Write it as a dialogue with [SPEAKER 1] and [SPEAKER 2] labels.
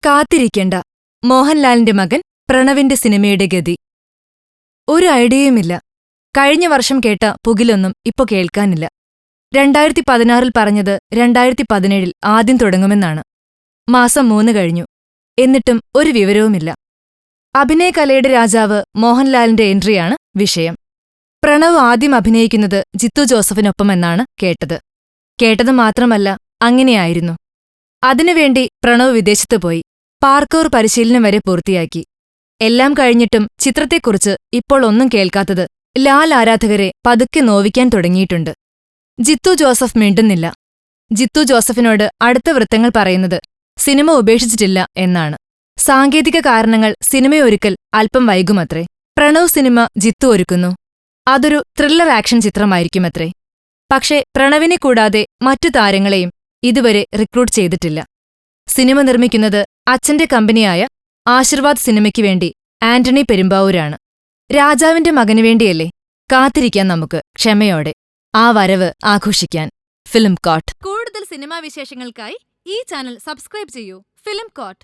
[SPEAKER 1] കാത്തിരിക്കണ്ട. മോഹൻലാലിന്റെ മകൻ പ്രണവിന്റെ സിനിമയുടെ ഗതി. ഒരു ഐഡിയയുമില്ല. കഴിഞ്ഞ വർഷം കേട്ട പുകിലൊന്നും ഇപ്പൊ കേൾക്കാനില്ല. 2016 പറഞ്ഞത് 2017 ആദ്യം തുടങ്ങുമെന്നാണ്. മാസം 3 കഴിഞ്ഞു. എന്നിട്ടും ഒരു വിവരവുമില്ല. അഭിനയകലയുടെ രാജാവ് മോഹൻലാലിന്റെ എൻട്രിയാണ് വിഷയം. പ്രണവ് ആദ്യം അഭിനയിക്കുന്നത് ജിത്തു ജോസഫിനൊപ്പമെന്നാണ് കേട്ടത്. കേട്ടത് മാത്രമല്ല, അങ്ങനെയായിരുന്നു. അതിനുവേണ്ടി പ്രണവ് വിദേശത്ത് പോയി. പാർക്കോർ പരിശീലനം വരെ പൂർത്തിയാക്കി. എല്ലാം കഴിഞ്ഞിട്ടും ചിത്രത്തെക്കുറിച്ച് ഇപ്പോൾ ഒന്നും കേൾക്കാത്തത് ലാൽ ആരാധകരെ പതുക്കെ നോവിക്കാൻ തുടങ്ങിയിട്ടുണ്ട്. ജിത്തു ജോസഫ് മിണ്ടുന്നില്ല. ജിത്തു ജോസഫിനോട് അടുത്ത വൃത്തങ്ങൾ പറയുന്നത് സിനിമ ഉപേക്ഷിച്ചിട്ടില്ല എന്നാണ്. സാങ്കേതിക കാരണങ്ങൾ സിനിമയൊരുക്കൽ അല്പം വൈകുമത്രേ. പ്രണവ് സിനിമ ജിത്തു ഒരുക്കുന്നു. അതൊരു ത്രില്ലർ ആക്ഷൻ ചിത്രമായിരിക്കുമത്രേ. പക്ഷേ പ്രണവിനെ കൂടാതെ മറ്റു താരങ്ങളെയും ഇതുവരെ റിക്രൂട്ട് ചെയ്തിട്ടില്ല. സിനിമ നിർമ്മിക്കുന്നത് അച്ഛന്റെ കമ്പനിയായ ആശീർവാദ് സിനിമയ്ക്ക് വേണ്ടി ആന്റണി പെരുമ്പാവൂരാണ്. രാജാവിന്റെ മകനു വേണ്ടിയല്ലേ? കാത്തിരിക്കാൻ നമുക്ക് ക്ഷമയോടെ ആ വരവ് ആഘോഷിക്കാൻ. ഫിലിം കോട്ട്. കൂടുതൽ സിനിമാ വിശേഷങ്ങൾക്കായി ഈ ചാനൽ സബ്സ്ക്രൈബ് ചെയ്യൂ. Film coat.